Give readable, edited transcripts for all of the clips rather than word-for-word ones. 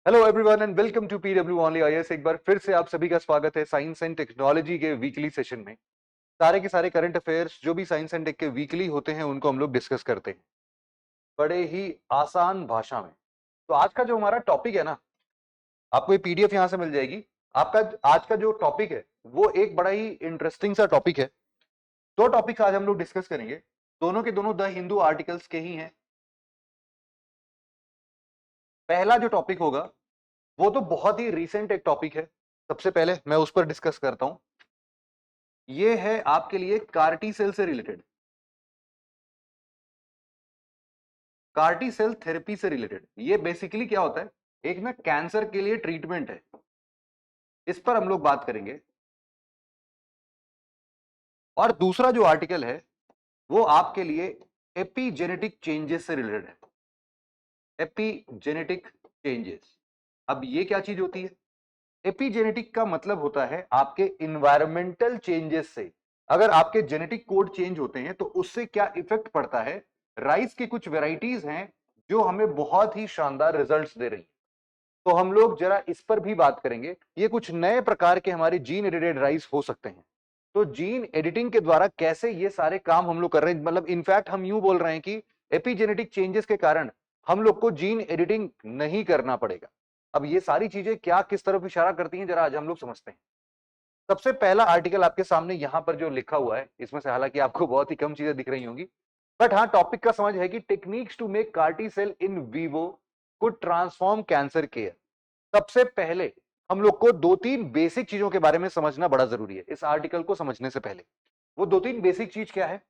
Hello everyone and welcome to PW only IAS. एक बार फिर से आप सभी का स्वागत है साइंस एंड टेक्नोलॉजी के वीकली सेशन में। सारे के सारे करंट अफेयर्स जो भी साइंस एंड टेक के वीकली होते हैं उनको हम लोग डिस्कस करते हैं बड़े ही आसान भाषा में। तो आज का जो हमारा टॉपिक है ना, आपको ये पीडीएफ यहां से मिल जाएगी। आपका आज का जो टॉपिक है वो एक बड़ा ही इंटरेस्टिंग सा टॉपिक है। दो टॉपिक्स आज हम लोग डिस्कस करेंगे, दोनों के दोनों द हिंदू आर्टिकल्स के ही हैं। पहला जो टॉपिक होगा वो तो बहुत ही रिसेंट एक टॉपिक है। सबसे पहले मैं उस पर डिस्कस करता हूं। ये है आपके लिए कार्टी सेल से रिलेटेड, कार्टी सेल थेरेपी से रिलेटेड। ये बेसिकली क्या होता है, एक ना कैंसर के लिए ट्रीटमेंट है, इस पर हम लोग बात करेंगे। और दूसरा जो आर्टिकल है वो आपके लिए एपिजेनेटिक चेंजेस से रिलेटेड है। एपिजेनेटिक चेंजेस, अब ये क्या चीज होती है? एपिजेनेटिक का मतलब होता है आपके इन्वायरमेंटल चेंजेस से, अगर आपके जेनेटिक कोड चेंज होते हैं तो उससे क्या इफेक्ट पड़ता है। राइस की कुछ वेराइटीज हैं जो हमें बहुत ही शानदार रिजल्ट्स दे रही हैं, तो हम लोग जरा इस पर भी बात करेंगे। ये कुछ नए प्रकार के हमारे जीन एडिटेड राइस हो सकते हैं। तो जीन एडिटिंग के द्वारा कैसे ये सारे काम हम लोग कर रहे हैं, मतलब इनफैक्ट हम यूं बोल रहे हैं कि एपिजेनेटिक चेंजेस के कारण हम लोग को जीन एडिटिंग नहीं करना पड़ेगा। अब ये सारी चीजें क्या किस तरफ इशारा करती हैं, जरा आज हम लोग समझते हैं। सबसे पहला आर्टिकल आपके सामने यहां पर जो लिखा हुआ है, इसमें से हालांकि आपको बहुत ही कम चीजें दिख रही होंगी, बट हाँ टॉपिक का समझ है कि techniques to make CAR T cell in vivo could transform cancer care. सबसे पहले हम लोग को दो तीन बेसिक चीजों के बारे में समझना बड़ा जरूरी है इस आर्टिकल को समझने से पहले। वो दो तीन बेसिक चीज क्या है?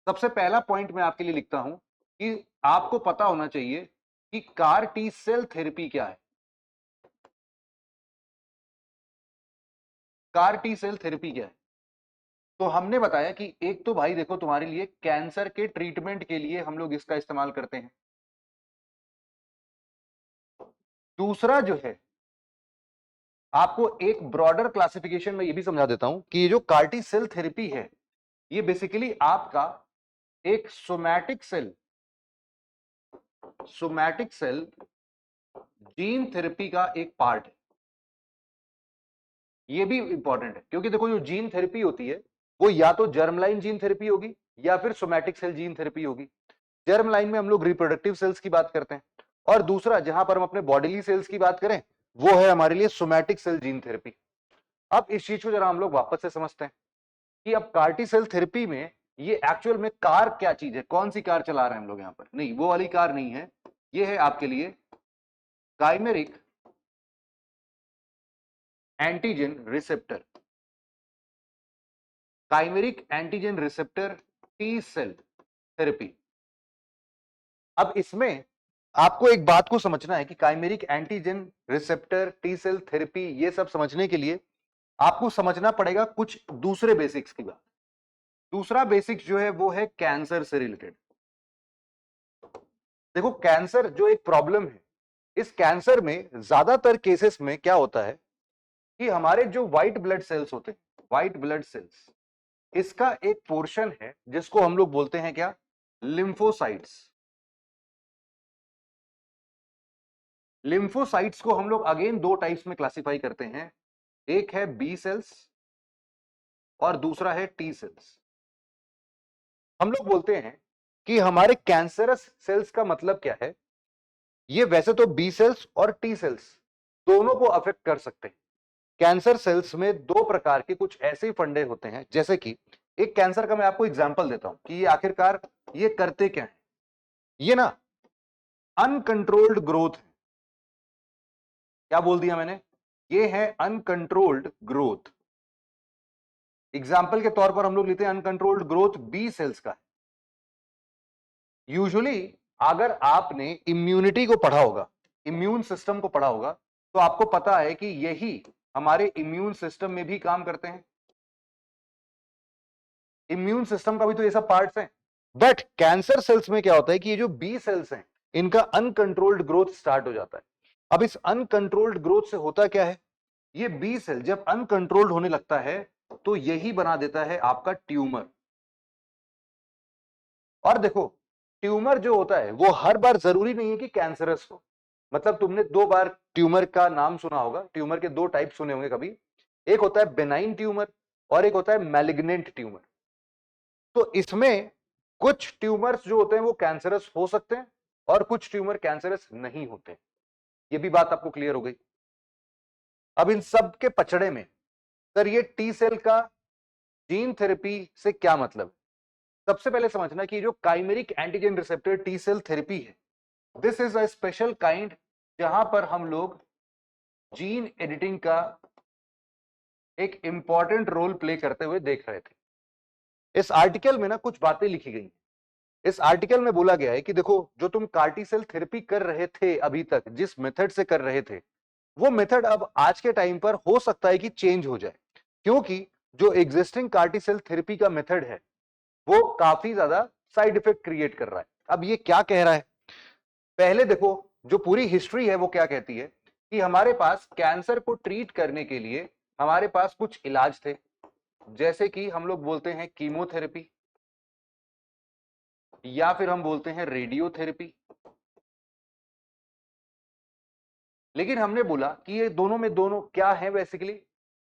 सबसे पहला पॉइंट मैं आपके लिए लिखता हूं कि आपको पता होना चाहिए कि कार टी सेल थेरेपी क्या है। कार टी सेल थेरेपी क्या है? तो हमने बताया कि एक तो भाई देखो, तुम्हारे लिए कैंसर के ट्रीटमेंट के लिए हम लोग इसका इस्तेमाल करते हैं। दूसरा जो है, आपको एक ब्रॉडर क्लासिफिकेशन में ये भी समझा देता हूं कि ये जो कार्टी सेल थेरेपी है ये बेसिकली आपका एक सोमैटिक सेल जीन थेरेपी का एक पार्ट है। ये भी इंपॉर्टेंट है क्योंकि देखो जो जीन थेरेपी होती है वो या तो जर्मलाइन जीन थेरेपी होगी या फिर सोमैटिक सेल जीन थेरेपी होगी। जर्म लाइन में हम लोग रिप्रोडक्टिव सेल्स की बात करते हैं, और दूसरा जहां पर हम अपने बॉडीली सेल्स की बात करें वो है हमारे लिए सोमैटिक सेल जीन थेरेपी। अब इस चीज को जरा हम लोग वापस से समझते हैं कि अब कार्टी सेल थेरेपी में ये एक्चुअल में कार क्या चीज है, कौन सी कार चला रहे हैं हम लोग यहां पर? नहीं, वो वाली कार नहीं है। ये है आपके लिए chimeric antigen receptor, chimeric antigen receptor T cell therapy. अब इसमें आपको एक बात को समझना है कि chimeric antigen receptor T cell therapy, ये सब समझने के लिए आपको समझना पड़ेगा कुछ दूसरे बेसिक्स की बात। दूसरा बेसिक्स जो है वो है कैंसर से रिलेटेड। देखो कैंसर जो एक प्रॉब्लम है, इस कैंसर में ज्यादातर केसेस में क्या होता है कि हमारे जो व्हाइट ब्लड सेल्स होते हैं, व्हाइट ब्लड सेल्स, इसका एक पोर्शन है जिसको हम लोग बोलते हैं क्या? लिम्फोसाइट्स। लिम्फोसाइट्स को हम लोग अगेन दो टाइप्स में क्लासिफाई करते हैं, एक है बी सेल्स और दूसरा है टी सेल्स। हम लोग बोलते हैं कि हमारे कैंसरस सेल्स का मतलब क्या है, ये वैसे तो बी सेल्स और टी सेल्स दोनों को अफेक्ट कर सकते हैं। कैंसर सेल्स में दो प्रकार के कुछ ऐसे फंडे होते हैं, जैसे कि एक कैंसर का मैं आपको एग्जांपल देता हूं कि ये आखिरकार ये करते क्या है। ये ना अनकंट्रोल्ड ग्रोथ है। क्या बोल दिया मैंने? ये है अनकंट्रोल्ड ग्रोथ। एग्जाम्पल के तौर पर हम लोग लेते हैं अनकंट्रोल्ड ग्रोथ बी सेल्स का। यूजुअली अगर आपने इम्यूनिटी को पढ़ा होगा, इम्यून सिस्टम को पढ़ा होगा, तो आपको पता है कि यही हमारे इम्यून सिस्टम में भी काम करते हैं। इम्यून सिस्टम का भी तो ये सब पार्ट्स हैं। बट कैंसर सेल्स में क्या होता है कि ये जो बी सेल्स हैं इनका अनकंट्रोल्ड ग्रोथ स्टार्ट हो जाता है। अब इस अनकंट्रोल्ड ग्रोथ से होता क्या है, ये बी सेल जब अनकंट्रोल्ड होने लगता है तो यही बना देता है आपका ट्यूमर। और देखो ट्यूमर जो होता है वो हर बार जरूरी नहीं है कि कैंसरस हो। मतलब तुमने 2 बार ट्यूमर का नाम सुना होगा, ट्यूमर के 2 टाइप सुने होंगे कभी, एक होता है बेनाइन ट्यूमर और एक होता है मैलिग्नेंट ट्यूमर। तो इसमें कुछ ट्यूमर्स जो होते हैं वो कैंसरस हो सकते हैं और कुछ ट्यूमर कैंसरस नहीं होते। ये भी बात आपको क्लियर हो गई। अब इन सब के पचड़े में सर ये टी सेल का जीन थेरेपी से क्या मतलब? सबसे पहले समझना कि जो chimeric antigen receptor T cell therapy है, this is a special kind जहां पर हम लोग जीन एडिटिंग का एक इंपॉर्टेंट रोल प्ले करते हुए देख रहे थे। इस आर्टिकल में ना कुछ बातें लिखी गई। इस आर्टिकल में बोला गया है कि देखो, जो तुम कार्टी सेल थेरेपी कर रहे थे अभी तक, जिस मेथड से कर रहे थे, वो मेथड अब आज के टाइम पर हो सकता है कि चेंज हो जाए, क्योंकि जो एग्जिस्टिंग कार्टी सेल थेरेपी का मेथड है वो काफी ज्यादा साइड इफेक्ट क्रिएट कर रहा है। अब ये क्या कह रहा है? पहले देखो, जो पूरी हिस्ट्री है वो क्या कहती है कि हमारे पास कैंसर को ट्रीट करने के लिए हमारे पास कुछ इलाज थे, जैसे कि हम लोग बोलते हैं कीमोथेरेपी या फिर हम बोलते हैं रेडियोथेरेपी। लेकिन हमने बोला कि ये दोनों में दोनों क्या है बेसिकली?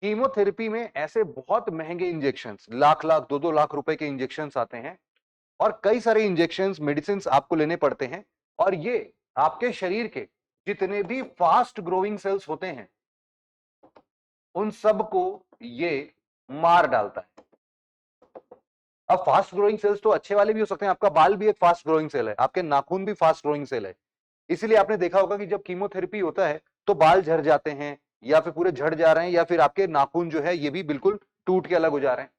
कीमोथेरेपी में ऐसे बहुत महंगे इंजेक्शंस, लाख लाख 2-2 लाख रुपए के इंजेक्शंस आते हैं और कई सारे इंजेक्शंस, मेडिसिन आपको लेने पड़ते हैं, और ये आपके शरीर के जितने भी फास्ट ग्रोइंग सेल्स होते हैं उन सबको ये मार डालता है। अब फास्ट ग्रोइंग सेल्स तो अच्छे वाले भी हो सकते हैं, आपका बाल भी एक फास्ट ग्रोइंग सेल है, आपके नाखून भी फास्ट ग्रोइंग सेल है। इसीलिए आपने देखा होगा कि जब कीमोथेरेपी होता है तो बाल झड़ जाते हैं, या फिर पूरे झड़ जा रहे हैं, या फिर आपके नाखून जो है ये भी बिल्कुल टूट के अलग हो जा रहे हैं।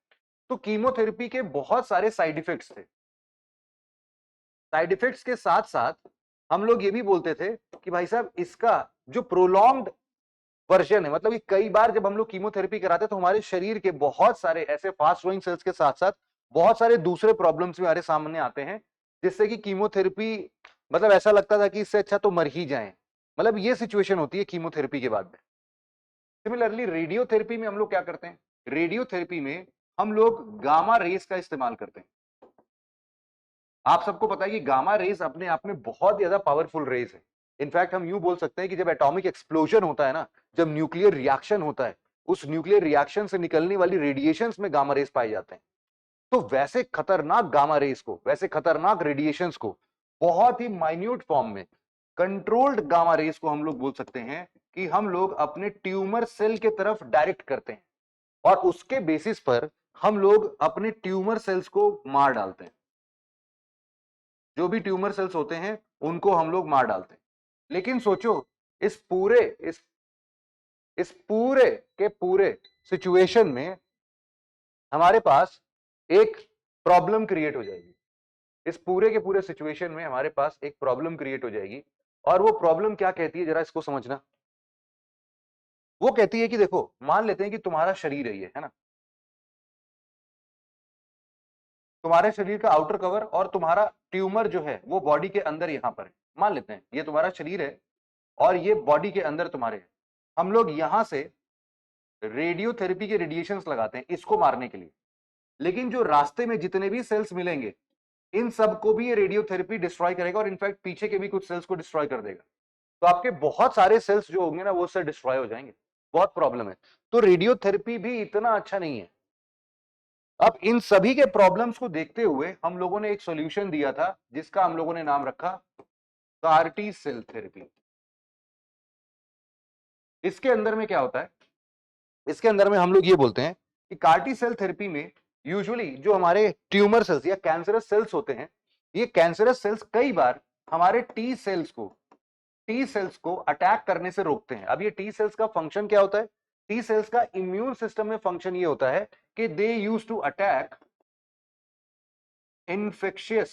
तो कीमोथेरेपी के बहुत सारे साइड इफेक्ट्स थे। साइड इफेक्ट्स के साथ साथ हम लोग ये भी बोलते थे कि भाई साहब, इसका जो प्रोलॉन्ग्ड वर्जन है, मतलब कि कई बार जब हम लोग कीमोथेरेपी कराते हैं तो हमारे शरीर के बहुत सारे ऐसे फास्ट ग्रोइंग सेल्स के साथ साथ बहुत सारे दूसरे प्रॉब्लम्स भी हमारे सामने आते हैं, जिससे कि कीमोथेरेपी, मतलब ऐसा लगता था कि इससे अच्छा तो मर ही जाएं। मतलब ये सिचुएशन होती है कीमोथेरेपी के बाद में। सिमिलरली रेडियोथेरेपी में हम लोग क्या करते हैं? रेडियोथेरेपी में हम लोग गामा रेस का इस्तेमाल करते हैं। आप सबको पता है कि गामा रेस अपने आप में बहुत ज्यादा पावरफुल रेस है। इनफैक्ट हम यूं बोल सकते हैं कि जब एटॉमिक एक्सप्लोजन होता है ना, जब न्यूक्लियर रिएक्शन होता है, उस न्यूक्लियर रिएक्शन से निकलने वाली रेडिएशंस में गामा रेस पाए जाते हैं। तो वैसे खतरनाक गामा रेस को, वैसे खतरनाक रेडिएशंस को बहुत ही माइन्यूट फॉर्म में कंट्रोल्ड गामा रेस को हम लोग बोल सकते हैं कि हम लोग अपने ट्यूमर सेल के तरफ डायरेक्ट करते हैं, और उसके बेसिस पर हम लोग अपने ट्यूमर सेल्स को मार डालते हैं। जो भी ट्यूमर सेल्स होते हैं उनको हम लोग मार डालते हैं। लेकिन सोचो, इस पूरे इस इस पूरे के पूरे सिचुएशन में हमारे पास एक प्रॉब्लम क्रिएट हो जाएगी। इस पूरे के पूरे सिचुएशन में हमारे पास एक प्रॉब्लम क्रिएट हो जाएगी, और वो प्रॉब्लम क्या कहती है, जरा इसको समझना। वो कहती है कि देखो, मान लेते हैं कि तुम्हारा शरीर है ये, है ना, तुम्हारे शरीर का आउटर कवर, और तुम्हारा ट्यूमर जो है वो बॉडी के अंदर यहां पर है। मान लेते हैं ये तुम्हारा शरीर है और ये बॉडी के अंदर तुम्हारे है। हम लोग यहां से रेडियोथेरेपी के रेडिएशंस लगाते हैं इसको मारने के लिए, लेकिन जो रास्ते में जितने भी सेल्स मिलेंगे इन सबको भी ये रेडियोथेरेपी डिस्ट्रॉय करेगा, और इनफैक्ट पीछे के भी कुछ सेल्स को डिस्ट्रॉय कर देगा। तो आपके बहुत सारे सेल्स जो होंगे ना वो उससे डिस्ट्रॉय हो जाएंगे। बहुत प्रॉब्लम है। तो रेडियोथेरेपी भी इतना अच्छा नहीं है। अब इन सभी के प्रॉब्लम्स को देखते हुए हम लोगों ने एक सॉल्यूशन दिया था जिसका हम लोगों ने नाम रखा कार्टी सेल थेरेपी। इसके अंदर में क्या होता है? इसके अंदर में हम लोग ये बोलते हैं कि कार्टी सेल थेरेपी में यूजुअली जो हमारे ट्यूमर सेल्स या कैंसरस सेल्स होते हैं, ये कैंसरस सेल्स कई बार हमारे टी सेल्स को अटैक करने से रोकते हैं। अब ये टी सेल्स का फंक्शन क्या होता है? टी सेल्स का इम्यून सिस्टम में फंक्शन ये होता है कि they use to attack infectious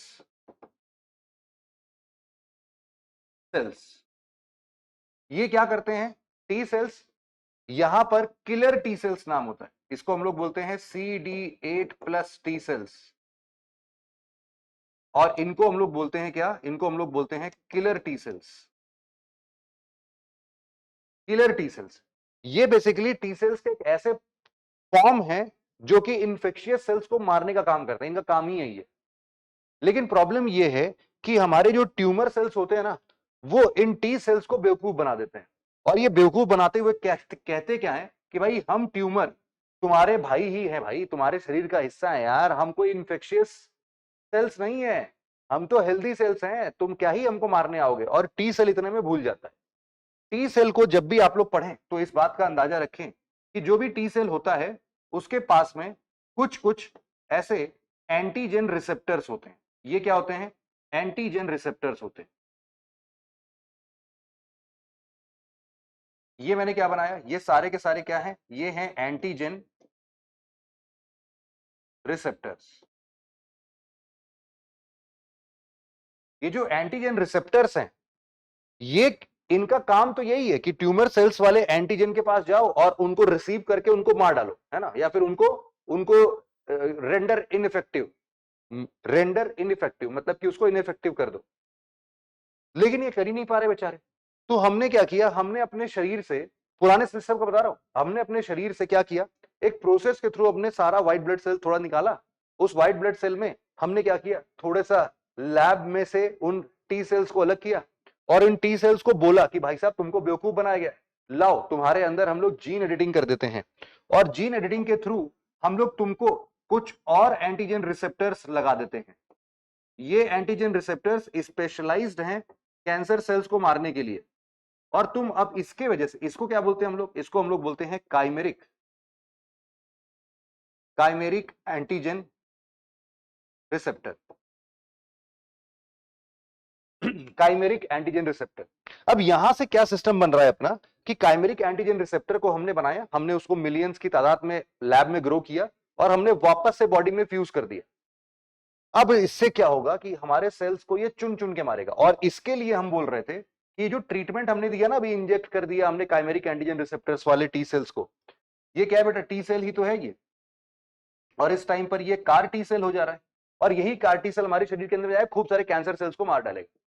cells. ये क्या करते हैं? टी सेल्स, यहां पर किलर टी सेल्स नाम होता है, इसको हम लोग बोलते हैं CD8+ टी सेल्स, और इनको हम लोग बोलते हैं क्या? इनको हम लोग बोलते हैं killer T cells. Killer T cells ये बेसिकली टी सेल्स के एक ऐसे फॉर्म है जो कि इन्फेक्शियस सेल्स को मारने का काम करते हैं, इनका काम ही है ये। लेकिन प्रॉब्लम ये है कि हमारे जो ट्यूमर सेल्स होते हैं ना, वो इन टी सेल्स को बेवकूफ बना देते हैं। और ये बेवकूफ बनाते हुए कहते क्या है कि भाई हम ट्यूमर तुम्हारे भाई ही है, भाई तुम्हारे शरीर का हिस्सा है यार, हम कोई इन्फेक्शियस सेल्स नहीं है, हम तो हेल्दी सेल्स हैं, तुम क्या ही हमको मारने आओगे। और टी सेल इतने में भूल जाता है। टी सेल को जब भी आप लोग पढ़ें तो इस बात का अंदाजा रखें कि जो भी टी सेल होता है उसके पास में कुछ कुछ ऐसे एंटीजन रिसेप्टर्स होते हैं। ये क्या होते हैं? एंटीजन रिसेप्टर्स होते हैं। ये मैंने क्या बनाया, ये सारे के सारे क्या हैं? ये हैं एंटीजन रिसेप्टर्स। ये जो एंटीजन रिसेप्टर्स हैं, ये इनका काम तो यही है कि ट्यूमर सेल्स वाले एंटीजन के पास जाओ और उनको रिसीव करके उनको मार डालो, है ना, या फिर उनको उनको रेंडर इनइफेक्टिव। रेंडर इनइफेक्टिव मतलब कि उसको इनइफेक्टिव कर दो। लेकिन ये कर ही नहीं पा रहे बेचारे। तो हमने क्या किया, हमने अपने शरीर से, पुराने सिस्टम का बता रहा हूं, हमने अपने शरीर से क्या किया, एक प्रोसेस के थ्रू अपने सारा व्हाइट ब्लड सेल थोड़ा निकाला। उस व्हाइट ब्लड सेल में हमने क्या किया, थोड़ा सा लैब में से उन टी सेल्स को अलग किया और इन टी सेल्स को बोला कि भाई साहब तुमको बेवकूफ बनाया गया, लाओ तुम्हारे अंदर हम लोग जीन एडिटिंग कर देते हैं। और जीन एडिटिंग के थ्रू हम लोग तुमको कुछ और एंटीजन रिसेप्टर्स लगा देते हैं। ये एंटीजन रिसेप्टर्स स्पेशलाइज्ड हैं कैंसर सेल्स को मारने के लिए। और तुम अब इसके वजह से, इसको क्या बोलते हैं हम लोग, इसको हम लोग बोलते हैं chimeric, chimeric antigen receptor. Chimeric antigen receptor. अब यहां से क्या सिस्टम बन रहा है अपना कि काइमेरिक एंटीजन रिसेप्टर को हमने बनाया, हमने उसको मिलियंस की तादाद में लैब में ग्रो किया और हमने वापस से बॉडी में फ्यूज कर दिया। अब इससे क्या होगा कि हमारे सेल्स को ये चुन चुन के मारेगा। और इसके लिए हम बोल रहे थे कि जो ट्रीटमेंट हमने दिया ना, अभी इंजेक्ट कर दिया हमने काइमेरिक एंटीजन रिसेप्टर्स वाले टी सेल्स को, ये क्या है बेटा, टी सेल ही तो है ये। और इस टाइम पर ये कार टी सेल हो जा रहा है और यही कार टी सेल हमारे शरीर के अंदर जाए खूब सारे कैंसर सेल्स को मार डालेगा।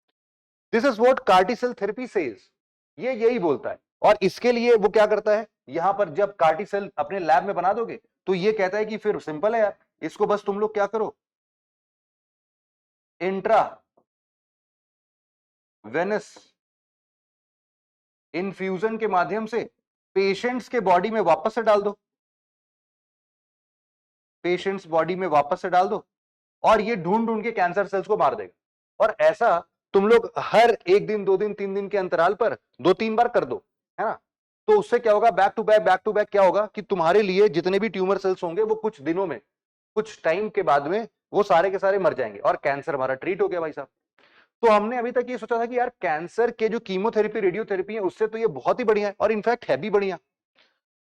This is what CAR T cell therapy says. ये यही बोलता है। और इसके लिए वो क्या करता है, यहां पर जब कार्टी सेल अपने लैब में बना दोगे तो ये कहता है कि फिर सिंपल है यार, इसको बस तुम लोग क्या करो, इंट्रा वेनस इन्फ्यूजन के माध्यम से पेशेंट्स के बॉडी में वापस से डाल दो, पेशेंट्स बॉडी में वापस से डाल दो और ये ढूंढ ढूंढ के कैंसर सेल्स को मार देगा। और ऐसा तुम लोग हर एक दिन, 2 दिन, 3 दिन के अंतराल पर 2-3 बार कर दो, है ना। तो उससे क्या होगा, बैक टू बैक क्या होगा कि तुम्हारे लिए जितने भी ट्यूमर सेल्स होंगे वो कुछ दिनों में, कुछ टाइम के बाद में वो सारे के सारे मर जाएंगे और कैंसर हमारा ट्रीट हो गया भाई साहब। तो हमने अभी तक ये सोचा था कि यार कैंसर के जो कीमोथेरेपी, रेडियोथेरेपी है उससे तो ये बहुत ही बढ़िया है और इनफैक्ट है भी बढ़िया।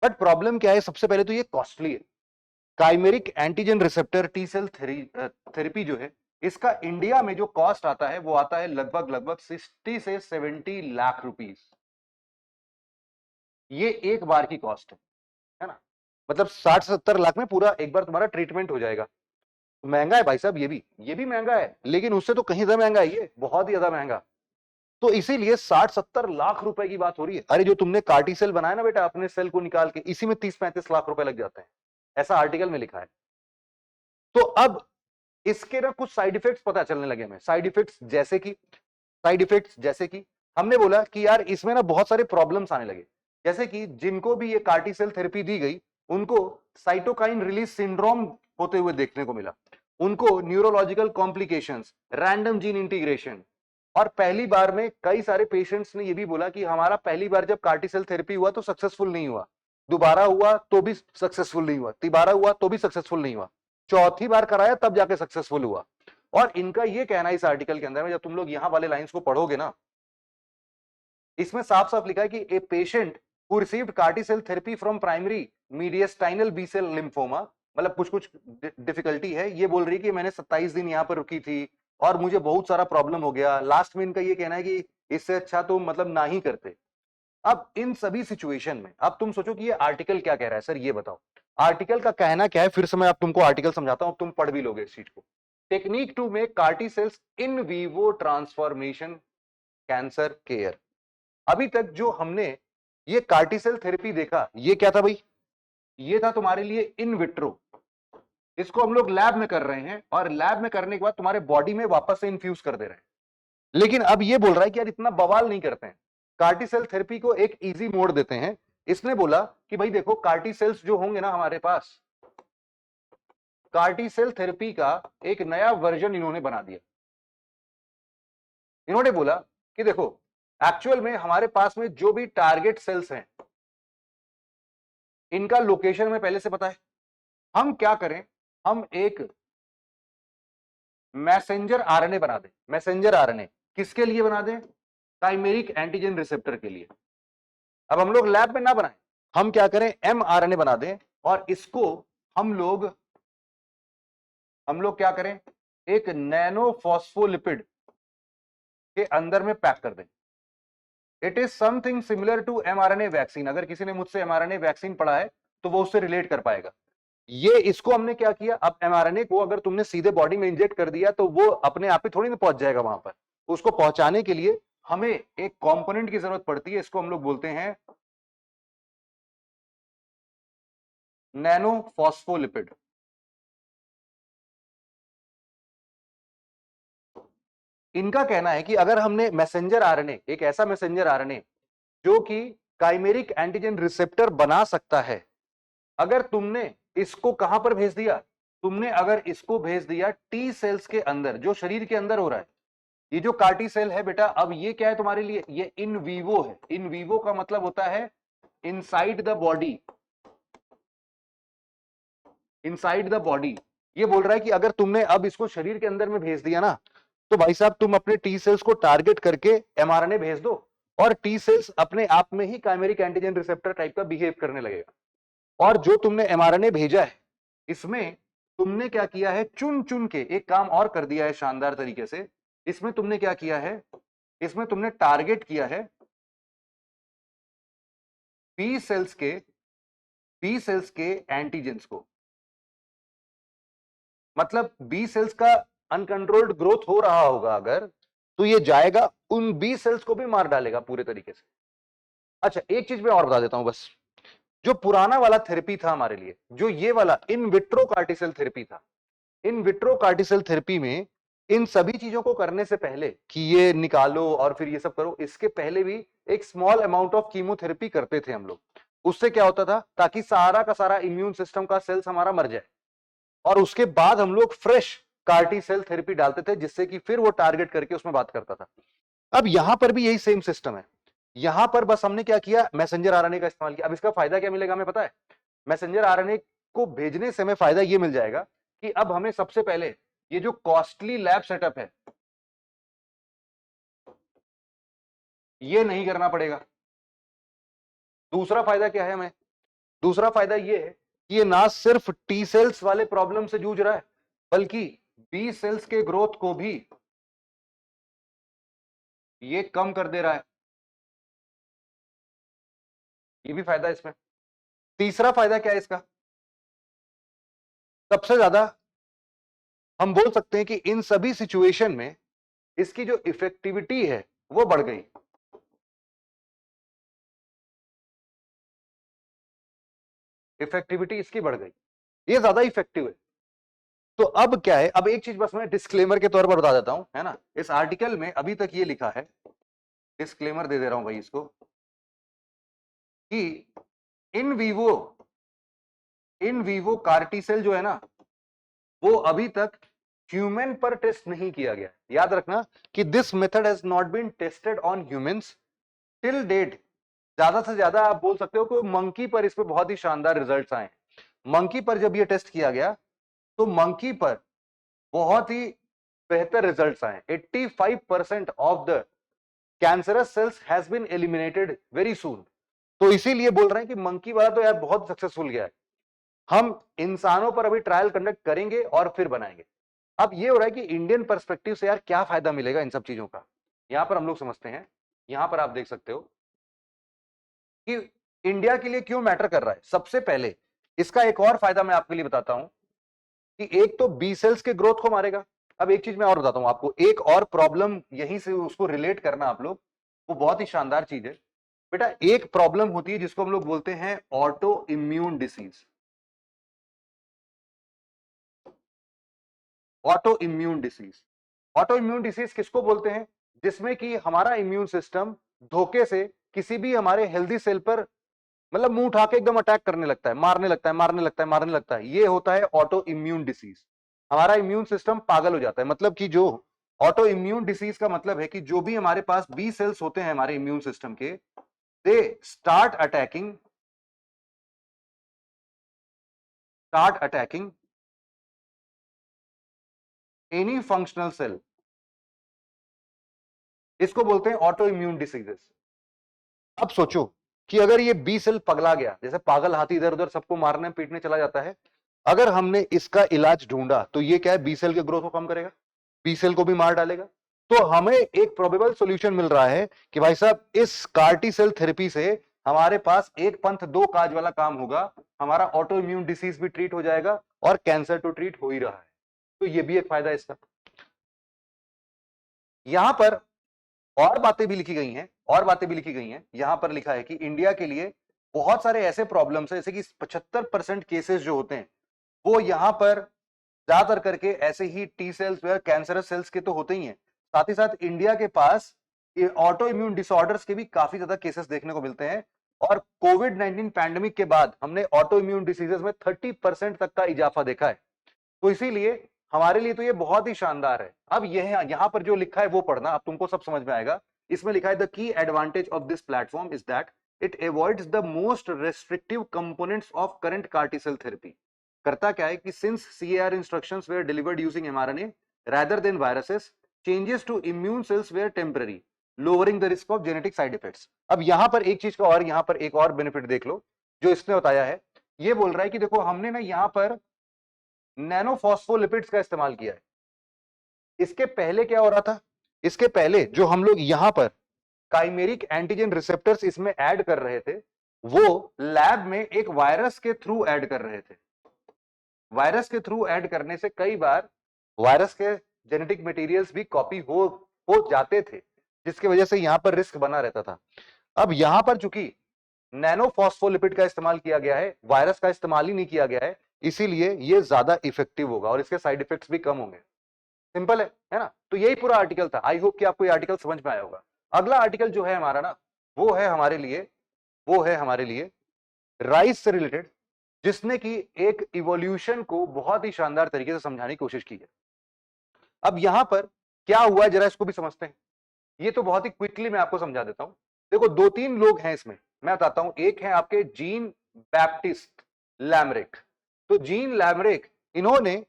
बट प्रॉब्लम क्या है, सबसे पहले तो ये कॉस्टली है। Chimeric antigen receptor T cell therapy जो है, इसका इंडिया में जो कॉस्ट आता है वो आता है लगभग लगभग 60 से 70 लाख रुपीस। ये एक बार की कॉस्ट है ना, मतलब 60-70 लाख में पूरा एक बार तुम्हारा ट्रीटमेंट हो जाएगा। महंगा है भाई साहब, ये भी महंगा है, लेकिन उससे तो कहीं ज्यादा महंगा है, ये बहुत ही ज्यादा महंगा। तो इसीलिए 60-70 लाख रुपए की बात हो रही है। अरे जो तुमने कार्टी सेल बनाया ना बेटा, अपने सेल को निकाल के, इसी में 30-35 लाख रुपए लग जाते हैं, ऐसा आर्टिकल में लिखा है। तो अब इसके ना कुछ साइड इफेक्ट्स पता चलने लगे हमें। साइड इफेक्ट्स जैसे कि हमने बोला कि यार इसमें ना बहुत सारे प्रॉब्लम्स आने लगे। जैसे कि जिनको भी ये कार्टी सेल थेरेपी दी गई उनको साइटोकाइन रिलीज सिंड्रोम होते हुए देखने को मिला, उनको neurological complications, random gene integration. और पहली बार में कई सारे पेशेंट्स ने ये भी बोला कि हमारा पहली बार जब कार्टी सेल थेरेपी हुआ तो सक्सेसफुल नहीं हुआ, दोबारा हुआ तो भी सक्सेसफुल नहीं हुआ, तिबारा हुआ तो भी सक्सेसफुल नहीं हुआ, चौथी बार कराया तब जाके सक्सेसफुल हुआ। और इनका ये कहना है इस आर्टिकल के अंदर में, जब तुम लोग यहां वाले लाइंस को पढ़ोगे ना, इसमें साफ साफ लिखा है कि a patient who received CAR T cell therapy from primary mediastinal B cell lymphoma, मतलब कुछ कुछ डिफिकल्टी है, ये बोल रही है कि मैंने 27 दिन यहां पर रुकी थी और मुझे बहुत सारा प्रॉब्लम हो गया। लास्ट में इनका ये कहना है कि इससे अच्छा तो मतलब ना ही करते। अब इन सभी सिचुएशन में अब तुम सोचो कि ये आर्टिकल क्या कह रहा है, सर ये बताओ आर्टिकल का कहना क्या है। फिर से मैं अब तुमको आर्टिकल समझाता हूं, तुम पढ़ भी लोगे इस चीज को। Technique to make CAR T cells in vivo transformation cancer care. अभी तक जो हमने ये कार्टी सेल थेरेपी देखा, ये क्या था भाई, ये था तुम्हारे लिए इन विट्रो। इसको हम लोग लैब में कर रहे हैं और लैब में करने के बाद तुम्हारे बॉडी में वापस से इन्फ्यूज कर दे रहे हैं। लेकिन अब ये बोल रहा है कि यार इतना बवाल नहीं करते हैं, कार्टी सेल थेरेपी को एक इजी मोड देते हैं। इसने बोला कि भाई देखो कार्टी सेल्स जो होंगे ना हमारे पास, कार्टी सेल थेरेपी का एक नया वर्जन इन्होंने बना दिया। इन्होंने बोला कि देखो एक्चुअल में हमारे पास में जो भी टारगेट सेल्स हैं इनका लोकेशन हमें पहले से पता है। हम क्या करें, हम एक मैसेंजर आरएनए बना दें। मैसेंजर आरएनए किसके लिए बना दें? काइमेरिक एंटीजन रिसेप्टर के लिए। अब हम लोग लैब में ना बनाएं, हम क्या करें, एमआरएनए बना दें और इसको हम लोग क्या करें, एक नैनो फॉस्फोलिपिड के अंदर में पैक कर दें। It is something similar to mRNA vaccine. अगर किसी ने मुझसे एमआरएनए वैक्सीन पढ़ा है तो वो उससे रिलेट कर पाएगा। ये इसको हमने क्या किया, अब एमआरएनए को अगर तुमने सीधे बॉडी में इंजेक्ट कर दिया तो वो अपने आप ही थोड़ी ना पहुंच जाएगा वहां पर। उसको पहुंचाने के लिए हमें एक कंपोनेंट की जरूरत पड़ती है, इसको हम लोग बोलते हैं नैनो फॉस्फोलिपिड। इनका कहना है कि अगर हमने मैसेंजर आरएनए, एक ऐसा मैसेंजर आरएनए जो कि काइमेरिक एंटीजन रिसेप्टर बना सकता है, अगर तुमने इसको कहां पर भेज दिया, तुमने अगर इसको भेज दिया टी सेल्स के अंदर, जो शरीर के अंदर हो रहा है, ये जो कार्टी सेल है बेटा, अब ये क्या है तुम्हारे लिए, ये इन वीवो है। इन वीवो का मतलब होता है inside the body, inside the body. ये बोल रहा है कि अगर तुमने अब इसको शरीर के अंदर में भेज दिया ना, तो भाई साहब तुम अपने टी सेल्स को टारगेट करके एमआरएनए भेज दो और टी सेल्स अपने आप में ही काइमेरिक एंटीजन रिसेप्टर टाइप का बिहेव करने लगेगा। और जो तुमने एमआरएनए भेजा है इसमें तुमने क्या किया है, चुन चुन के एक काम और कर दिया है शानदार तरीके से। इसमें तुमने क्या किया है, इसमें तुमने टारगेट किया है बी सेल्स के, बी सेल्स के एंटीजेंस को। मतलब बी सेल्स का अनकंट्रोल्ड ग्रोथ हो रहा होगा अगर, तो ये जाएगा उन बी सेल्स को भी मार डालेगा पूरे तरीके से। अच्छा एक चीज मैं और बता देता हूं बस, जो पुराना वाला थेरेपी था हमारे लिए, जो ये वाला इन विट्रो कार्टिसेल थेरेपी था, इन विट्रो कार्टिसेल थेरेपी में इन सभी चीजों को करने से पहले कि ये निकालो और फिर ये सब करो, इसके पहले भी एक स्मॉल अमाउंट ऑफ कीमोथेरेपी करते थे हम लोग। उससे क्या होता था, ताकि सारा का सारा इम्यून सिस्टम का सेल्स हमारा मर जाए और उसके बाद हम लोग फ्रेश कार्टी सेल थेरेपी डालते थे, जिससे कि फिर वो टारगेट करके उसमें बात करता था। अब यहां पर भी यही सेम सिस्टम है। यहां पर बस हमने क्या किया, मैसेंजर आरएनए का इस्तेमाल किया। अब इसका फायदा क्या मिलेगा हमें पता है, मैसेंजर आरएनए को भेजने से हमें फायदा ये मिल जाएगा कि अब हमें सबसे पहले ये जो कॉस्टली लैब सेटअप है ये नहीं करना पड़ेगा। दूसरा फायदा क्या है हमें, दूसरा फायदा ये है कि ये ना सिर्फ टी सेल्स वाले प्रॉब्लम से जूझ रहा है, बल्कि बी सेल्स के ग्रोथ को भी ये कम कर दे रहा है। ये भी फायदा है इसमें। तीसरा फायदा क्या है इसका, सबसे ज्यादा हम बोल सकते हैं कि इन सभी सिचुएशन में इसकी जो इफेक्टिविटी है वो बढ़ गई। इफेक्टिविटी इसकी बढ़ गई, ये ज्यादा इफेक्टिव है। तो अब क्या है, अब एक चीज बस मैं डिस्क्लेमर के तौर पर बता देता हूं, है ना। इस आर्टिकल में अभी तक ये लिखा है, डिस्क्लेमर दे दे रहा हूं भाई इसको, कि in vivo, in vivo CAR T cell जो है ना, वो अभी तक ह्यूमन पर टेस्ट नहीं किया गया। याद रखना कि this method has not been tested on humans till date. ज्यादा से ज्यादा आप बोल सकते हो कि मंकी पर इस पे बहुत ही शानदार रिजल्ट्स आए। मंकी पर जब ये टेस्ट किया गया तो मंकी पर बहुत ही बेहतर रिजल्ट्स आए। 85% of the cancerous cells has been eliminated very soon. तो इसीलिए बोल रहे हैं कि मंकी वाला तो यार बहुत सक्सेसफुल गया है। हम इंसानों पर अभी ट्रायल कंडक्ट करेंगे और फिर बनाएंगे। अब ये हो रहा है कि इंडियन पर्सपेक्टिव से यार क्या फायदा मिलेगा इन सब चीजों का, यहां पर हम लोग समझते हैं। यहां पर आप देख सकते हो कि इंडिया के लिए क्यों मैटर कर रहा है। सबसे पहले इसका एक और फायदा मैं आपके लिए बताता हूं कि एक तो बी सेल्स के ग्रोथ को मारेगा। अब एक चीज मैं और बताता हूं आपको, एक और प्रॉब्लम यहीं से उसको रिलेट करना आप लोग, वो बहुत ही शानदार चीज है बेटा। एक प्रॉब्लम होती है जिसको हम लोग बोलते हैं auto immune disease. Auto immune disease, auto immune disease किसको बोलते हैं, जिसमें कि हमारा इम्यून सिस्टम धोखे से किसी भी हमारे हेल्दी सेल पर मतलब मुंह उठा के एकदम अटैक करने लगता है, मारने लगता है, मारने लगता है, मारने लगता है। ये होता है ऑटो इम्यून डिसीज। हमारा इम्यून सिस्टम पागल हो जाता है। मतलब कि जो ऑटो इम्यून डिसीज का मतलब है कि जो भी हमारे पास बी सेल्स होते हैं हमारे इम्यून सिस्टम के, they start attacking any functional cell. इसको बोलते हैं ऑटो इम्यून डिसीजेस। अब सोचो कि अगर ये बी सेल पगला गया, जैसे पागल हाथी इधर उधर सबको मारने पीटने चला जाता है, अगर हमने इसका इलाज ढूंढा तो ये क्या है, बी सेल के ग्रोथ को कम करेगा, बी सेल को भी मार डालेगा। तो हमें एक प्रोबेबल सॉल्यूशन मिल रहा है कि भाई साहब इस कार्टी सेल थेरेपी से हमारे पास एक पंथ दो काज वाला काम होगा। हमारा ऑटो इम्यून डिसीज भी ट्रीट हो जाएगा और कैंसर तो ट्रीट हो ही रहा है। तो ये भी एक फायदा है इसका। यहां पर और बातें भी लिखी गई हैं, और बातें भी लिखी गई हैं। यहां पर लिखा है कि इंडिया के लिए बहुत सारे ऐसे प्रॉब्लम्स है, जैसे कि 75% केसेस जो होते हैं वो यहां पर ज्यादातर करके ऐसे ही टी सेल्स व कैंसरस सेल्स के तो होते ही हैं। साथ ही साथ इंडिया के पास ऑटो इम्यून डिसऑर्डर्स के भी काफी ज्यादा केसेस देखने को मिलते हैं। और कोविड-19 पैंडेमिक के बाद हमने ऑटो इम्यून डिसीजेस में 30% तक का इजाफा देखा है। तो इसीलिए हमारे लिए तो ये बहुत ही शानदार है। अब यहां पर जो लिखा है वो पढ़ना, अब तुमको सब समझ में आएगा। इसमें लिखा है the key advantage of this platform is that it avoids the most restrictive components of current CAR T cell therapy. करता क्या है कि since CAR instructions were delivered using mRNA rather than viruses, changes to immune cells were temporary, lowering the risk of genetic side effects। अब यहां पर एक चीज का और यहां पर एक और बेनिफिट देख लो जो इसने बताया है। ये बोल रहा है कि देखो हमने ना यहां पर नैनो फॉस्फोलिपिड्स का इस्तेमाल किया है। इसके पहले क्या हो रहा था, इसके पहले जो हम लोग यहां पर काइमेरिक एंटीजन रिसेप्टर्स इसमें ऐड कर रहे थे, वो लैब में एक वायरस के थ्रू ऐड कर रहे थे। वायरस के थ्रू ऐड करने से कई बार वायरस के जेनेटिक मटेरियल्स भी कॉपी हो जाते थे, जिसकी वजह से यहां पर रिस्क बना रहता था। अब यहां पर चूंकि नैनो फॉस्फोलिपिड का इस्तेमाल किया गया है, वायरस का इस्तेमाल ही नहीं किया गया है, इसीलिए ये ज्यादा इफेक्टिव होगा और इसके साइड इफेक्ट्स भी कम होंगे। सिंपल है ना। तो यही पूरा आर्टिकल था। आई होप कि आपको ये आर्टिकल समझ में आया होगा। अगला आर्टिकल जो है हमारा ना, वो है हमारे लिए राइस से रिलेटेड, जिसने कि एक इवोल्यूशन को बहुत ही शानदार तरीके से समझाने की कोशिश की है। अब यहां पर क्या हुआ है जरा इसको भी समझते हैं। ये तो बहुत ही क्विकली मैं आपको समझा देता हूं। देखो दो तीन लोग हैं इसमें, मैं बताता हूं। एक है आपके जीन बैप्टिस्ट लैमरिक। तो जीन लैमरिक इन्होंने,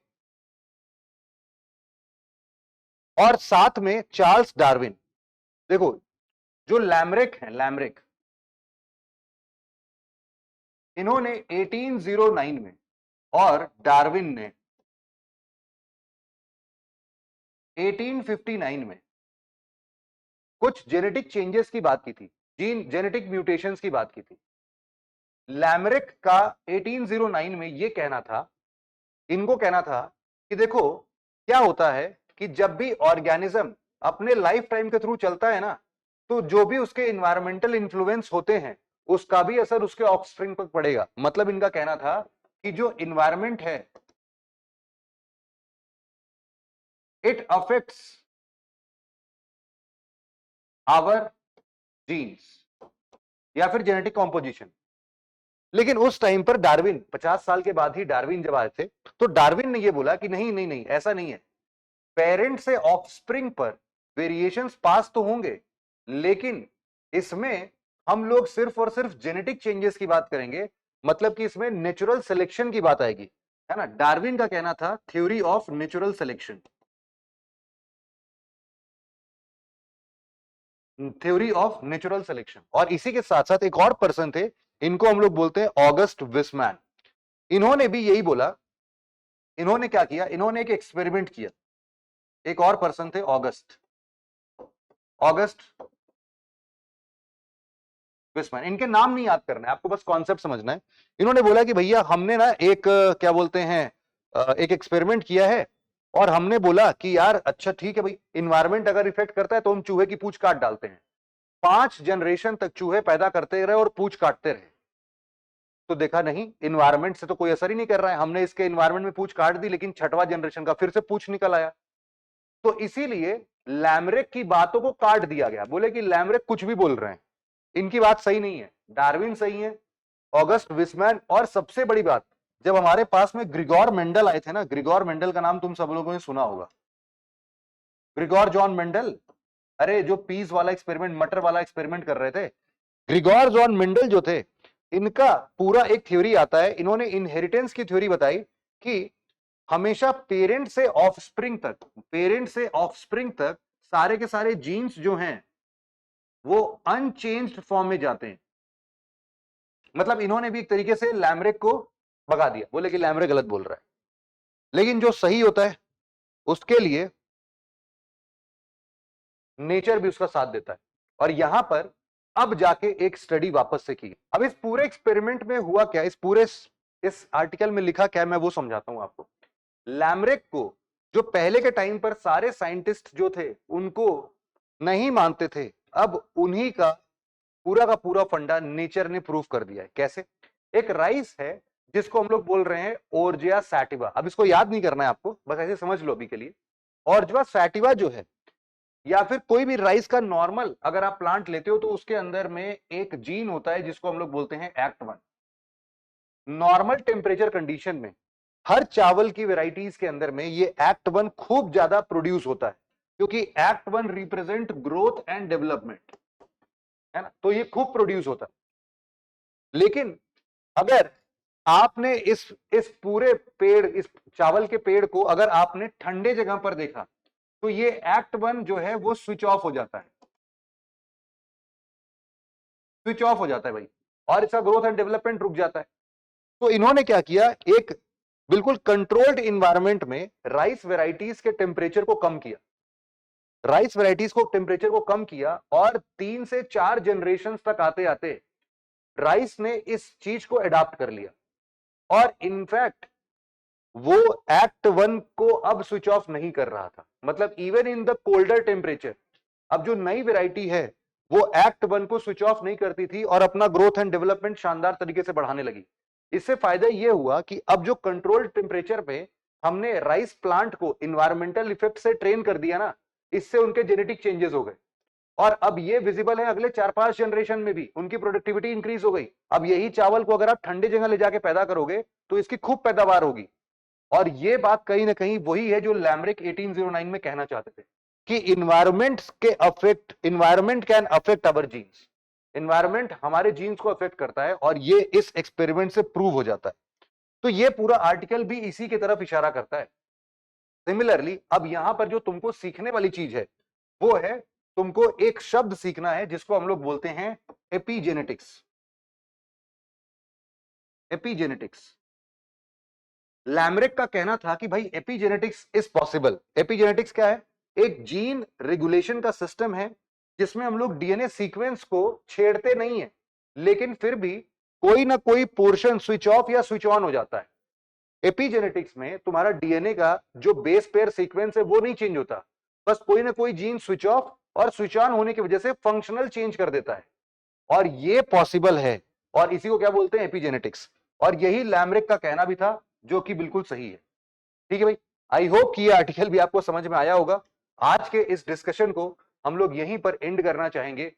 और साथ में चार्ल्स डार्विन। देखो जो लैमरिक है, लैमरिक इन्होंने 1809 में और डार्विन ने 1859 में कुछ जेनेटिक चेंजेस की बात की थी, जेनेटिक म्यूटेशंस की बात की थी। लैमरिक का 1809 में ये कहना था, इनको कहना था कि देखो क्या होता है कि जब भी ऑर्गेनिज्म अपने लाइफ टाइम के थ्रू चलता है ना, तो जो भी उसके इन्वायरमेंटल इन्फ्लुएंस होते हैं उसका भी असर उसके ऑफस्प्रिंग पर पड़ेगा। मतलब इनका कहना था कि जो इन्वायरमेंट है इट अफेक्ट्स आवर जीन्स या फिर जेनेटिक कॉम्पोजिशन। लेकिन उस टाइम पर डार्विन, 50 साल के बाद ही डार्विन जब आए थे, तो डार्विन ने यह बोला कि नहीं नहीं नहीं, ऐसा नहीं है। पेरेंट से ऑफस्प्रिंग पर वेरिएशंस पास तो होंगे, लेकिन इसमें हम लोग सिर्फ और सिर्फ जेनेटिक चेंजेस की बात करेंगे। मतलब कि इसमें नेचुरल सिलेक्शन की बात आएगी, है ना। डार्विन का कहना था theory of natural selection, theory of natural selection. और इसी के साथ साथ एक और पर्सन थे, इनको हम लोग बोलते हैं ऑगस्ट विस्मैन। इन्होंने भी यही बोला। इन्होंने क्या किया, इन्होंने एक एक्सपेरिमेंट किया। एक और पर्सन थे ऑगस्ट विस्मैन। इनके नाम नहीं याद करना है आपको, बस कॉन्सेप्ट समझना है। इन्होंने बोला कि भैया हमने ना एक क्या बोलते हैं, एक एक्सपेरिमेंट किया है और हमने बोला कि यार अच्छा ठीक है भाई, इन्वायरमेंट अगर इफेक्ट करता है तो हम चूहे की पूंछ काट डालते हैं। 5 जनरेशन तक चूहे पैदा करते रहे और पूंछ काटते रहे। तो देखा नहीं, इन्वायरमेंट से तो कोई असर ही नहीं कर रहा है। हमने इसके इन्वायरमेंट में पूंछ काट दी, लेकिन 6वां जनरेशन का फिर से पूंछ निकल आया। तो इसीलिए लैमरेक की बातों को काट दिया गया, बोले कि लैमरेक कुछ भी बोल रहे हैं, इनकी बात सही नहीं है, डार्विन सही है, ऑगस्ट विसमैन, और सबसे बड़ी बात, जब हमारे पास में ग्रिगोर मेंडल आए थे ना, ग्रिगोर मेंडल का नाम तुम सब लोगों ने सुना होगा, ग्रिगोर जॉन मेंडल, अरे जो पीस वाला एक्सपेरिमेंट, मटर वाला एक्सपेरिमेंट कर रहे थे, ग्रिगोर जॉन मेंडल जो थे, इनका पूरा एक थ्योरी आता है, इन्होंने इनहेरिटेंस की थ्योरी बताई कि हमेशा पेरेंट से ऑफस्प्रिंग तक सारे के सारे जीन्स जो हैं वो अनचेंज्ड फॉर्म में जाते हैं। मतलब इन्होंने भी एक तरीके से लैमरेक को भगा दिया, बोले कि लैमरेक गलत बोल रहा है, लेकिन जो सही होता है उसके लिए नेचर भी उसका साथ देता है। और यहां पर अब जाके एक स्टडी वापस से की। अब इस पूरे एक्सपेरिमेंट में हुआ क्या, इस आर्टिकल में लिखा क्या, मैं वो समझाता हूं आपको। लैमरेक को जो पहले के टाइम पर सारे साइंटिस्ट जो थे उनको नहीं मानते थे, अब उन्हीं का पूरा फंडा नेचर ने प्रूव कर दिया है। कैसे? एक राइस है जिसको हम लोग बोल रहे हैं ओर्जिया सैटिवा, अब इसको याद नहीं करना है आपको, बस ऐसे समझ लो अभी के लिए। ओर्जिया सैटिवा जो है, या फिर कोई भी राइस का नॉर्मल अगर आप प्लांट लेते हो तो उसके अंदर में एक जीन होता है जिसको हम लोग बोलते हैं एक्ट 1। नॉर्मल टेम्परेचर कंडीशन में हर चावल की वेराइटीज के अंदर में ये एक्ट 1 खूब ज्यादा प्रोड्यूस होता है, क्योंकि act 1 represent growth and development, है ना, तो ये खूब प्रोड्यूस होता है। लेकिन अगर आपने इस पूरे पेड़, इस चावल के पेड़ को अगर आपने ठंडे जगह पर देखा तो ये एक्ट 1 जो है वो स्विच ऑफ हो जाता है, स्विच ऑफ हो जाता है भाई, और इसका ग्रोथ एंड डेवलपमेंट रुक जाता है। तो इन्होंने क्या किया, एक बिल्कुल कंट्रोल्ड इन्वायरमेंट में राइस वेराइटीज के टेम्परेचर को कम किया, राइस वेराइटीज को टेम्परेचर को कम किया, और 3 से 4 जनरेशन तक आते आते राइस ने इस चीज को अडॉप्ट कर लिया, और इनफैक्ट वो एक्ट 1 को अब स्विच ऑफ नहीं कर रहा था। मतलब even in the colder temperature अब जो नई वेराइटी है वो एक्ट 1 को स्विच ऑफ नहीं करती थी और अपना ग्रोथ एंड डेवलपमेंट शानदार तरीके से बढ़ाने लगी। इससे फायदा यह हुआ कि अब जो कंट्रोल्ड टेम्परेचर पे हमने राइस प्लांट को इन्वायरमेंटल इफेक्ट से ट्रेन कर दिया ना, इससे उनके जेनेटिक चेंजेस हो गए, और अब ये विजिबल है अगले 4-5 जनरेशन में भी उनकी प्रोडक्टिविटी इंक्रीज हो गई। अब यही चावल को अगर आप ठंडे जगह ले जाके पैदा करोगे तो इसकी खूब पैदावार होगी। और ये बात कहीं ना कहीं वही है जो लैमरिक 1809 में कहना चाहते थे कि environment can affect our genes, environment हमारे जीन्स को अफेक्ट करता है, और ये इस एक्सपेरिमेंट से प्रूव हो जाता है। तो ये पूरा आर्टिकल भी इसी की तरफ इशारा करता है। सिमिलरली अब यहां पर जो तुमको सीखने वाली चीज है वो है, तुमको एक शब्द सीखना है जिसको हम लोग बोलते हैं एपिजेनेटिक्स। एपिजेनेटिक्स, लैमरिक का कहना था कि भाई एपिजेनेटिक्स इज पॉसिबल। एपिजेनेटिक्स क्या है? एक जीन रेगुलेशन का सिस्टम है जिसमें हम लोग डीएनए सीक्वेंस को छेड़ते नहीं है, लेकिन फिर भी कोई ना कोई पोर्शन स्विच ऑफ या स्विच ऑन हो जाता है। एपिजेनेटिक्स में तुम्हारा डीएनए का जो बेस पेयर सीक्वेंस है वो नहीं चेंज होता, बस कोई ना कोई जीन स्विच ऑफ और स्विच ऑन होने की वजह से फंक्शनल चेंज कर देता है, और ये पॉसिबल है, और इसी को क्या बोलते हैं? एपिजेनेटिक्स। और यही लैमरिक का कहना भी था, जो कि बिल्कुल सही है। ठीक है भाई, आई होप कि ये आर्टिकल भी आपको समझ में आया होगा। आज के इस डिस्कशन को हम लोग यहीं पर एंड करना चाहेंगे,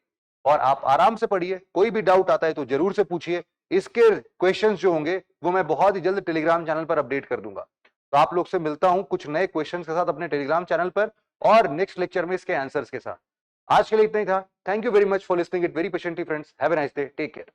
और आप आराम से पढ़िए, कोई भी डाउट आता है तो जरूर से पूछिए। इसके क्वेश्चंस जो होंगे वो मैं बहुत ही जल्द टेलीग्राम चैनल पर अपडेट कर दूंगा। तो आप लोग से मिलता हूं कुछ नए क्वेश्चंस के साथ अपने टेलीग्राम चैनल पर, और नेक्स्ट लेक्चर में इसके आंसर्स के साथ। आज के लिए इतना ही था। Thank you very much for listening it very patiently friends. Have a nice day, take care.